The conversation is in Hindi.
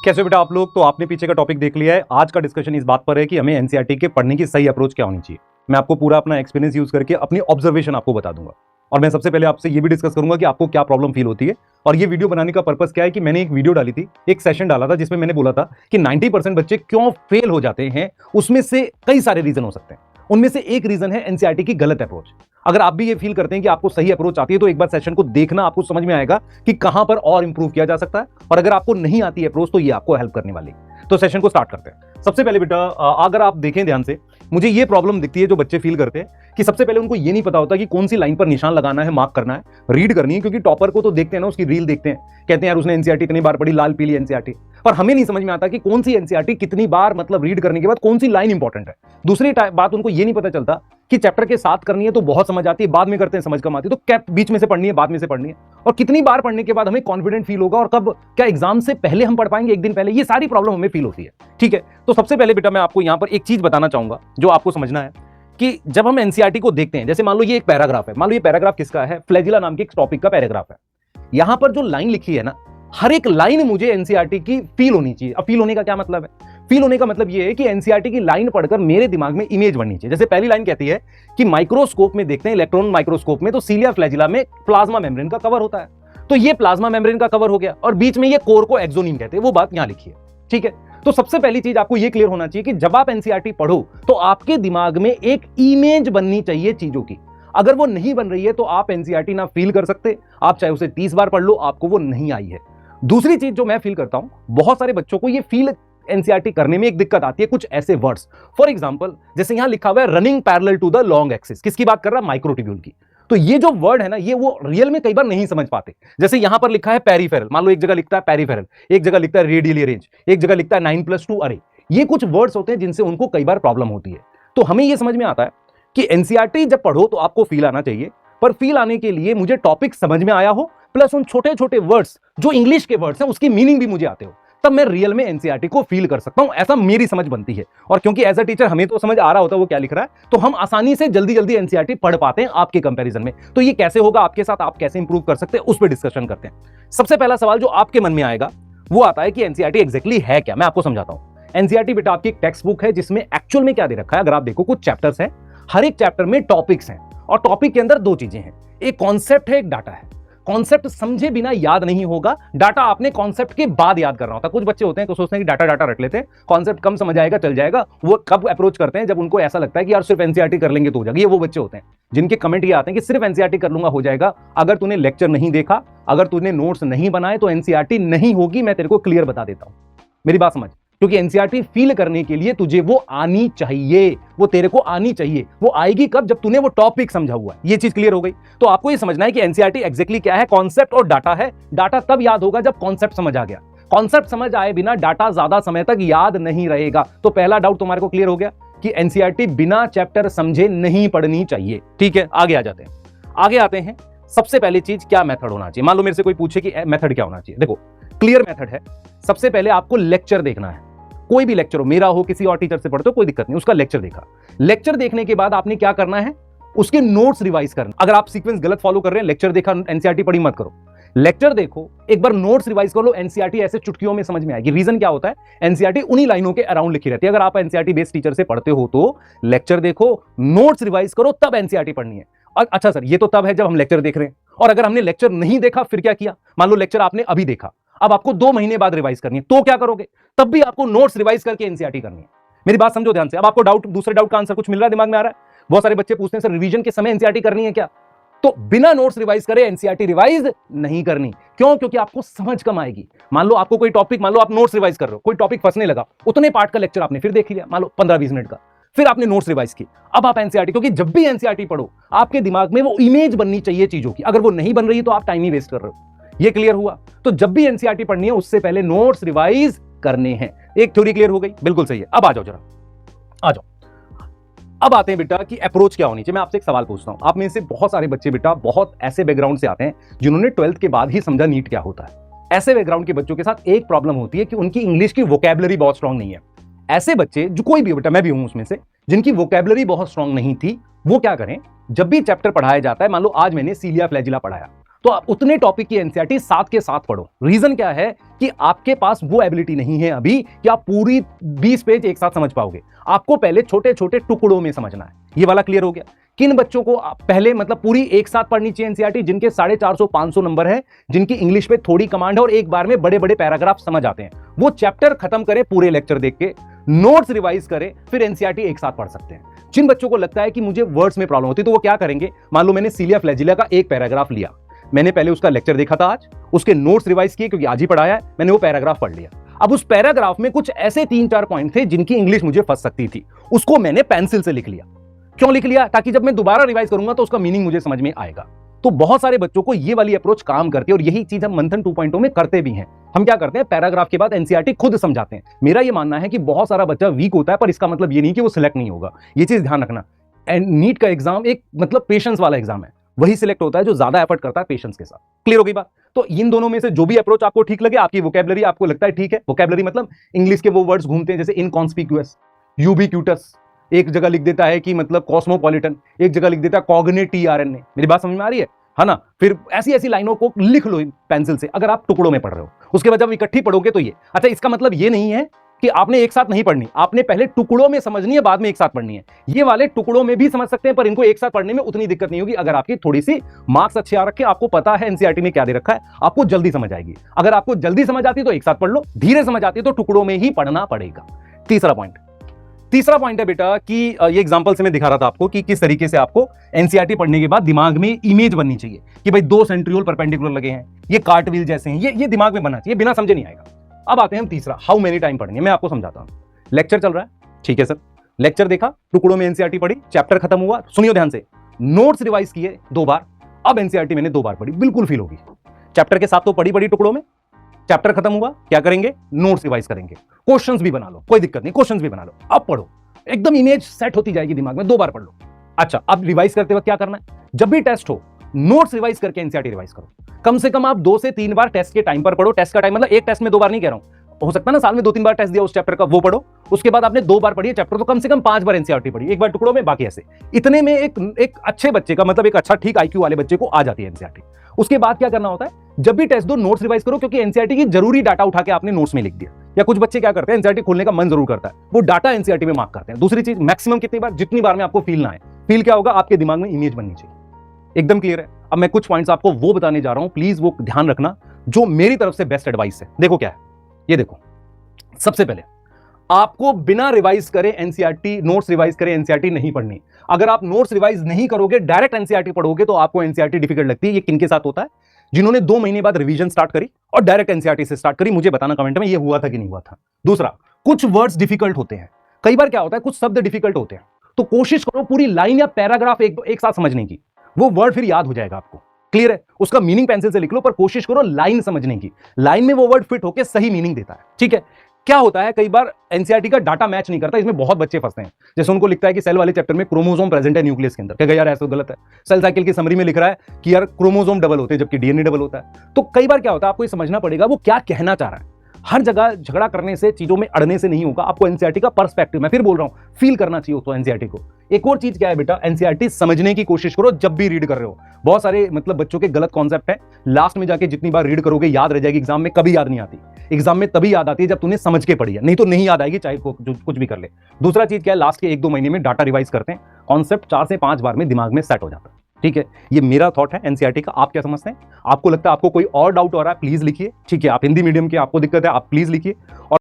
कैसे हो बेटा आप लोग? तो आपने पीछे का टॉपिक देख लिया है। आज का डिस्कशन इस बात पर है कि हमें एनसीईआरटी के पढ़ने की सही अप्रोच क्या होनी चाहिए। मैं आपको पूरा अपना एक्सपीरियंस यूज करके अपनी ऑब्जर्वेशन आपको बता दूंगा, और मैं सबसे पहले आपसे ये भी डिस्कस करूंगा कि आपको क्या प्रॉब्लम फील होती है। और ये वीडियो बनाने का पर्पस क्या है कि मैंने एक वीडियो डाली थी, एक सेशन डाला था, जिसमें मैंने बोला था कि 90% बच्चे क्यों फेल हो जाते हैं। उसमें से कई सारे रीजन हो सकते हैं, उनमें से एक रीजन है एनसीईआरटी की गलत अप्रोच। अगर आप भी ये फील करते हैं कि आपको सही अप्रोच आती है, तो एक बार सेशन को देखना, आपको समझ में आएगा कि कहां पर और इंप्रूव किया जा सकता है। और अगर आपको नहीं आती अप्रोच, तो ये आपको हेल्प करने वाली है। तो सेशन को स्टार्ट करते हैं। सबसे पहले बेटा, अगर आप देखें ध्यान से, मुझे ये प्रॉब्लम दिखती है जो बच्चे फील करते हैं कि सबसे पहले उनको ये नहीं पता होता कि कौन सी लाइन पर निशान लगाना है, मार्क करना है, रीड करनी है। क्योंकि टॉपर को तो देखते हैं ना, उसकी रील देखते हैं, कहते हैं यार उसने एनसीईआरटी इतनी बार पढ़ी, लाल पीली एनसीईआरटी। पर हमें नहीं समझ में आता कि कौन सी एनसीईआरटी कितनी बार, मतलब रीड करने के बाद कौन सी लाइन इंपॉर्टेंट है। दूसरी बात उनको ये नहीं पता चलता कि चैप्टर के साथ करनी है तो बहुत समझ आती है, बाद में करते हैं समझ कम आती है। तो क्या बीच में से पढ़नी है, बाद में से पढ़नी है, और कितनी बार पढ़ने के बाद हमें कॉन्फिडेंट फील होगा, और कब, क्या एग्जाम से पहले हम पढ़ पाएंगे, एक दिन पहले, ये सारी प्रॉब्लम हमें फील होती है। ठीक है, तो सबसे पहले बेटा मैं आपको यहां पर एक चीज बताना चाहूंगा जो आपको समझना है कि जब हम एनसीईआरटी को देखते हैं, जैसे मान लो ये एक पैराग्राफ है, मान लो ये पैराग्राफ किसका है, फ्लैजिला नाम के एक टॉपिक का पैराग्राफ है। यहां पर जो लाइन लिखी है ना, हर एक लाइन मुझे एनसीईआरटी की फील होनी चाहिए। अब फील होने का क्या मतलब है? फील होने का मतलब यह है कि एनसीईआरटी की लाइन पढ़कर मेरे दिमाग में इमेज बननी चाहिए। जैसे पहली लाइन कहती है कि माइक्रोस्कोप में देखते हैं, इलेक्ट्रॉन माइक्रोस्कोप में, तो सीलिया फ्लैजिला में प्लाज्मा मेम्ब्रेन का कवर होता है। तो ये प्लाज्मा मेम्ब्रेन का कवर हो गया, और बीच में ये कोर को एक्सोनिम कहते हैं, वो बात यहां लिखी है। ठीक है, तो सबसे पहली चीज आपको ये क्लियर होना चाहिए कि जब आप एनसीईआरटी पढ़ो तो आपके दिमाग में एक इमेज बननी चाहिए चीजों की। अगर वो नहीं बन रही है तो आप एनसीईआरटी ना फील कर सकते, आप चाहे उसे 30 बार पढ़ लो, आपको वो नहीं आई है। दूसरी चीज जो मैं फील करता हूं, बहुत सारे बच्चों को ये फील एनसीईआरटी करने में एक दिक्कत आती है, कुछ ऐसे वर्ड्स। फॉर एग्जांपल, जैसे यहां लिखा हुआ है running parallel to the long axis, किसकी बात कर रहा है? माइक्रोट्यूब्यूल की। तो ये जो वर्ड है ना, ये वो रियल में कई बार नहीं समझ पाते। जैसे यहां पर लिखा है पेरिफेरल, मान लो एक जगह लिखता है पेरिफेरल, एक जगह लिखता है रेडियली अरेंज, एक जगह लिखता है 9+2 अरे। ये कुछ वर्ड्स होते हैं जिनसे उनको कई बार प्रॉब्लम होती है। तो हमें यह समझ में आता है कि एनसीईआरटी जब पढ़ो तो आपको फील आना चाहिए, पर फील आने के लिए मुझे टॉपिक समझ में आया हो, प्लस उन छोटे छोटे वर्ड्स जो इंग्लिश के वर्ड्स हैं उसकी मीनिंग भी मुझे आते हो, तब मैं रियल में एनसीईआरटी को फील कर सकता हूं। ऐसा मेरी समझ बनती है। और क्योंकि एज अ टीचर हमें तो समझ आ रहा होता है वो क्या लिख रहा है, तो हम आसानी से जल्दी जल्दी एनसीईआरटी पढ़ पाते हैं आपके कंपैरिजन में। तो ये कैसे होगा आपके साथ, आप कैसे इंप्रूव कर सकते हैं, उस पर डिस्कशन करते हैं। सबसे पहला सवाल जो आपके मन में आएगा वो आता है कि एनसीईआरटी एग्जैक्टली है क्या। मैं आपको समझाता हूं। एनसीईआरटी बेटा आपकी एक टेक्स्ट बुक है जिसमें एक्चुअल में क्या दे रखा है। अगर आप देखो, कुछ चैप्टर्स हैं, हर एक चैप्टर में टॉपिक्स हैं, और टॉपिक के अंदर दो चीजें हैं, एक कॉन्सेप्ट है, एक डाटा है। कॉन्सेप्ट समझे बिना याद नहीं होगा, डाटा आपने कॉन्सेप्ट के बाद याद करना होता है। कुछ बच्चे होते हैं तो सोचते हैं कि डाटा डाटा रख लेते हैं, कॉन्सेप्ट कम समझ आएगा, चल जाएगा। वो कब अप्रोच करते हैं? जब उनको ऐसा लगता है कि यार सिर्फ एनसीईआरटी कर लेंगे तो हो जाएगा। ये वो बच्चे होते हैं जिनके कमेंट ये आते हैं कि सिर्फ एनसीईआरटी कर लूंगा हो जाएगा। अगर तूने लेक्चर नहीं देखा, अगर तूने नोट्स नहीं बनाए, तो एनसीईआरटी नहीं होगी। मैं तेरे को क्लियर बता देता हूं, मेरी बात समझ। क्योंकि एनसीईआरटी फील करने के लिए तुझे वो आनी चाहिए, वो तेरे को आनी चाहिए। वो आएगी कब? जब तूने वो टॉपिक समझा हुआ है। ये चीज क्लियर हो गई। तो आपको ये समझना है कि एनसीईआरटी एग्जैक्टली क्या है। कॉन्सेप्ट और डाटा है। डाटा तब याद होगा जब कॉन्सेप्ट समझ आ गया। कॉन्सेप्ट समझ आए बिना डाटा ज्यादा समय तक याद नहीं रहेगा। तो पहला डाउट तुम्हारे को क्लियर हो गया कि एनसीईआरटी बिना चैप्टर समझे नहीं पढ़नी चाहिए। ठीक है, आगे आ जाते हैं। आगे आते हैं। सबसे पहली चीज, क्या मेथड होना चाहिए। मान लो मेरे से कोई पूछे कि मेथड क्या होना चाहिए। देखो, क्लियर मेथड है। सबसे पहले आपको लेक्चर देखना है, कोई भी लेक्चर हो, मेरा हो, किसी और टीचर से पढ़ते हो, कोई दिक्कत नहीं, उसका लेक्चर देखा। लेक्चर देखने के बाद आपने क्या करना है? उसके नोट्स रिवाइज करना। अगर आप सीक्वेंस गलत फॉलो कर रहे हैं, लेक्चर देखा, एनसीईआरटी पढ़ी मत करो। लेक्चर देखो, एक बार नोट्स रिवाइज कर लो। एनसीईआरटी ऐसे चुटकियों में समझ में आएगी। रीजन क्या होता है? एनसीईआरटी उन्हीं लाइनों के अराउंड लिखी रहती है। अगर आप एनसीईआरटी बेस्ड टीचर से पढ़ते हो तो लेक्चर देखो, नोट्स रिवाइज करो, तब एनसीईआरटी पढ़नी है। और अच्छा सर, ये तो तब है जब हम लेक्चर देख रहे हैं। और अगर हमने लेक्चर नहीं देखा, फिर क्या किया? मान लो लेक्चर आपने अभी देखा, अब आपको 2 महीने बाद रिवाइज करनी है, तो क्या करोगे? तब भी आपको नोट्स रिवाइज करके एनसीईआरटी करनी है। मेरी बात समझो ध्यान से। अब आपको डाउट, दूसरे डाउट का आंसर कुछ मिल रहा है, दिमाग में आ रहा है? बहुत सारे बच्चे पूछते हैं सर रिवीजन के समय एनसीईआरटी करनी है क्या? तो बिना नोट्स रिवाइज करे एनसीईआरटी रिवाइज नहीं करनी। क्यों? क्योंकि आपको समझ कम आएगी। मान लो आपको कोई टॉपिक, मान लो आप नोट्स रिवाइज कर रहे हो, कोई टॉपिक फंसने लगा, उतने पार्ट का लेक्चर आपने फिर देख लिया, मान लो 15-20 मिनट का, फिर आपने नोट्स रिवाइज की, अब आप एनसीईआरटी, क्योंकि जब भी एनसीईआरटी पढ़ो आपके दिमाग में वो इमेज बननी चाहिए चीजों की। अगर वो नहीं बन रही है तो आप टाइम ही वेस्ट कर रहे हो। ये क्लियर हुआ? तो जब भी एनसीईआरटी पढ़नी है उससे पहले नोट्स रिवाइज करने हैं। एक थ्योरी क्लियर हो गई, बिल्कुल सही है। अब आ जाओ जरा, आ जाओ। अब आते हैं बेटा कि अप्रोच क्या होनी चाहिए। मैं आपसे एक सवाल पूछता हूं। आप में से बहुत सारे बच्चे बेटा बहुत ऐसे बैकग्राउंड से आते हैं जिन्होंने 12th के बाद ही समझा नीट क्या होता है। ऐसे बैकग्राउंड के बच्चों के साथ एक प्रॉब्लम होती है कि उनकी इंग्लिश की वोकैबुलरी बहुत स्ट्रांग नहीं है। ऐसे बच्चे, जो कोई भी बेटा, मैं भी हूं उसमें से, जिनकी वोकैबुलरी बहुत स्ट्रांग नहीं थी, वो क्या करें? जब भी चैप्टर पढ़ाया जाता है, मान लो आज मैंने सीलिया फ्लैजिला पढ़ाया, तो आप उतने टॉपिक की एनसीईआरटी साथ के साथ पढ़ो। रीजन क्या है कि आपके पास वो एबिलिटी नहीं है अभी कि आप पूरी 20 पेज एक साथ समझ पाओगे। आपको पहले छोटे छोटे टुकड़ों में समझना है। ये वाला क्लियर हो गया। किन बच्चों को पहले मतलब पूरी एक साथ पढ़नी चाहिए एनसीईआरटी? जिनके 450-500 नंबर है, जिनकी इंग्लिश पे थोड़ी कमांड है और एक बार में बड़े बड़े पैराग्राफ समझ आते हैं। वो चैप्टर खत्म करें, पूरे लेक्चर देख के नोट्स रिवाइज करें, फिर एनसीईआरटी एक साथ पढ़ सकते हैं। जिन बच्चों को लगता है कि मुझे वर्ड्स में प्रॉब्लम होती है तो वो क्या करेंगे, मान लो मैंने सीलिया फ्लैजिला का एक पैराग्राफ लिया, मैंने पहले उसका लेक्चर देखा था आज, उसके नोट्स रिवाइज किए क्योंकि आज ही पढ़ाया है, मैंने वो पैराग्राफ पढ़ लिया। अब उस पैराग्राफ में कुछ ऐसे 3-4 पॉइंट थे जिनकी इंग्लिश मुझे फंस सकती थी, उसको मैंने पेंसिल से लिख लिया। क्यों लिख लिया? ताकि जब मैं दोबारा रिवाइज करूंगा तो उसका मीनिंग मुझे समझ में आएगा। तो बहुत सारे बच्चों को ये वाली अप्रोच काम करती है और यही चीज हम मंथन 2.0 में करते भी हैं। हम क्या करते हैं, पैराग्राफ के बाद एनसीईआरटी खुद समझाते हैं। मेरा ये मानना है कि बहुत सारा बच्चा वीक होता है, पर इसका मतलब ये नहीं कि वो सिलेक्ट नहीं होगा। ये चीज ध्यान रखना। एंड नीट का एग्जाम एक मतलब पेशेंस वाला एग्जाम है, वही सिलेक्ट होता है जो ज्यादा एफर्ट करता है पेशेंस के साथ। क्लियर होगी बात? तो इन दोनों में से जो भी अप्रोच आपको ठीक लगे, आपकी वोकैबुलरी आपको लगता है ठीक है, वोकैबुलरी मतलब इंग्लिश के वो वर्ड्स घूमते हैं जैसे इनकॉन्स्पिक्यूअस, यूबिक्यूटस, एक जगह लिख देता है कि मतलब कॉस्मोपॉलिटन, एक जगह लिख देता है कॉग्निट टीआरएन। मेरी बात समझ में आ रही है ना? फिर ऐसी ऐसी लाइनों को लिख लो पेंसिल से, अगर आप टुकड़ों में पढ़ रहे हो। उसके बाद जब इकट्ठी पढ़ोगे तो ये अच्छा, इसका मतलब ये नहीं है कि आपने एक साथ नहीं पढ़नी, आपने पहले टुकड़ों में समझनी है, बाद में एक साथ पढ़नी है। ये वाले टुकड़ों में भी समझ सकते हैं, पर इनको एक साथ पढ़ने में उतनी दिक्कत नहीं होगी अगर आपकी थोड़ी सी मार्क्स अच्छे आ रखे, आपको पता है एनसीईआरटी में क्या दे रखा है, आपको जल्दी समझ आएगी। अगर आपको जल्दी समझ आती है तो एक साथ पढ़ लो, धीरे समझ आती है तो टुकड़ों में ही पढ़ना पड़ेगा। तीसरा पॉइंट है बेटा कि ये एग्जांपल से मैं दिखा रहा था आपको कि किस तरीके से आपको एनसीईआरटी पढ़ने के बाद दिमाग में इमेज बननी चाहिए कि भाई 2 सेंट्रियोल परपेंडिकुलर लगे हैं, ये कार्टव्हील जैसे हैं, ये दिमाग में बनना चाहिए, बिना समझे नहीं आएगा। अब आते हैं हम तीसरा, हाउ मेनी टाइम पढ़नी है। मैं आपको समझाता हूं। लेक्चर चल रहा है, ठीक है सर, लेक्चर देखा, टुकड़ों में एनसीईआरटी पढ़ी, चैप्टर खत्म हुआ, सुनियो ध्यान से, नोट्स रिवाइज किए 2 बार, अब एनसीईआरटी मैंने 2 बार पढ़ी, बिल्कुल फील होगी। चैप्टर के साथ तो पढ़ी टुकड़ों में, चैप्टर खत्म हुआ, क्या करेंगे, नोट्स रिवाइज करेंगे, क्वेश्चंस भी बना लो, कोई दिक्कत नहीं, क्वेश्चंस भी बना लो, अब पढ़ो, एकदम इमेज सेट होती जाएगी दिमाग में, 2 बार पढ़ लो। अच्छा, अब रिवाइज करते वक्त क्या करना है, जब भी टेस्ट हो नोट्स रिवाइज करके एनसीईआरटी रिवाइज करो। कम से कम आप 2 से 3 बार टेस्ट के टाइम पर पढ़ो। टेस्ट का टाइम मतलब एक टेस्ट में 2 बार नहीं कह रहा हूं, हो सकता है ना साल में 2-3 बार टेस्ट दिया उस चैप्टर का, वो पढ़ो। उसके बाद आपने 2 बार पढ़ी चैप्टर, तो कम से कम 5 बार एनसीईआरटी पढ़ी, एक बार टुकड़ों में, बाकी ऐसे। इतने में एक अच्छे बच्चे का मतलब एक अच्छा ठीक आईक्यू वाले बच्चे को आ जाती है एनसीईआरटी। उसके बाद क्या करना होता है, जब भी टेस्ट दो नोट्स रिवाइज करो, क्योंकि एनसीईआरटी की जरूरी डाटा उठा के आपने नोट्स में लिख दिया। या कुछ बच्चे क्या करते हैं, एनसीईआरटी खोलने का मन जरूर करता है, वो डाटा एनसीईआरटी में मार्क करते हैं। दूसरी चीज, मैक्सिमम कितनी बार, जितनी बार में आपको फील ना आए। फील क्या होगा, आपके दिमाग में इमेज बननी चाहिए। एकदम क्लियर है? अब मैं कुछ पॉइंट्स आपको वो बताने जा रहा हूं, प्लीज वो ध्यान रखना, जो मेरी तरफ से बेस्ट एडवाइस है। देखो क्या है, ये देखो, सबसे पहले आपको बिना रिवाइज करे एनसीईआरटी, नोट्स रिवाइज करे एनसीईआरटी नहीं पढ़नी। अगर आप नोट्स रिवाइज नहीं करोगे, डायरेक्ट एनसीईआरटी पढ़ोगे, तो आपको एनसीईआरटी डिफिकल्ट लगती है। ये किनके साथ होता है, जिन्होंने 2 महीने बाद रिवीजन स्टार्ट करी और डायरेक्ट एनसीईआरटी से स्टार्ट करी। मुझे बताना कमेंट में, ये हुआ था कि नहीं हुआ था। दूसरा, कुछ वर्ड्स डिफिकल्ट होते हैं, कई बार क्या होता है, कुछ शब्द डिफिकल्ट होते हैं, तो कोशिश करो पूरी लाइन या पैराग्राफ एक साथ समझने की, वो वर्ड फिर याद हो जाएगा आपको। क्लियर है? उसका मीनिंग पेंसिल से लिख लो, पर कोशिश करो लाइन समझने की, लाइन में वो वर्ड फिट होकर सही मीनिंग देता है। ठीक है? क्या होता है, कई बार एनसीईआरटी का डाटा मैच नहीं करता, इसमें बहुत बच्चे फंसते हैं। जैसे उनको लिखता है कि सेल वाले चैप्टर में क्रोमोसोम प्रेजेंट है न्यूक्लियस के अंदर, क्या यार ऐसा गलत है। सेल साइकिल की समरी में लिख रहा है कि यार क्रोमोसोम डबल होते हैं, जबकि डीएनए डबल होता है। तो कई बार क्या होता है, आपको ये समझना पड़ेगा वो क्या कहना चाह रहा है। हर जगह झगड़ा करने से, चीजों में अड़ने से नहीं होगा। आपको एनसीईआरटी का पर्सपेक्टिव, मैं फिर बोल रहा हूं, फील करना चाहिए उसको एनसीईआरटी को। एक और चीज क्या है बेटा, एनसीईआरटी समझने की कोशिश करो जब भी रीड कर रहे हो। बहुत सारे मतलब बच्चों के गलत कॉन्सेप्ट है, लास्ट में जाके जितनी बार रीड करोगे याद रह जाएगी, एग्जाम में कभी याद नहीं आती। एग्जाम में तभी याद आती है जब तूने समझ के पढ़ी है, नहीं तो नहीं याद आएगी, चाहे कुछ भी कर ले। दूसरा चीज क्या है, लास्ट के 1-2 महीने में डाटा रिवाइज करते हैं, कॉन्सेप्ट 4 से 5 बार में दिमाग में सेट हो जाता है। ठीक है? ये मेरा थॉट है एनसीईआरटी का, आप क्या समझते हैं? आपको लगता है आपको कोई और डाउट हो रहा है, प्लीज लिखिए। ठीक है? आप हिंदी मीडियम के, आपको दिक्कत है, आप प्लीज लिखिए। और